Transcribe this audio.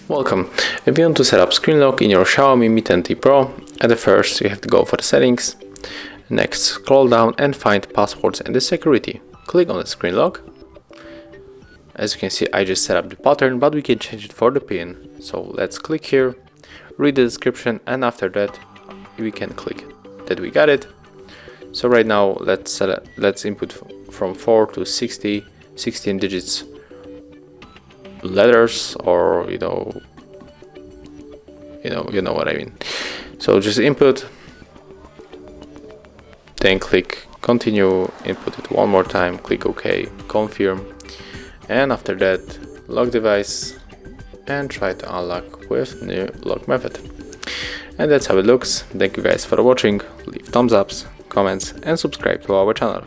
Welcome. If you want to set up screen lock in your Xiaomi Mi 10T Pro, at the first you have to go for the settings. Next, scroll down and find passwords and the security. Click on the screen lock. As you can see, I just set up the pattern, but we can change it for the pin. So let's click here, read the description, and after that we can click that we got it. So right now let's input from 4 to 16 digits letters, or you know what I mean. So just input, then click continue, input it one more time, click OK, confirm, and after that lock device and try to unlock with new lock method. And that's how it looks. Thank you guys for watching. Leave thumbs ups, comments, and subscribe to our channel.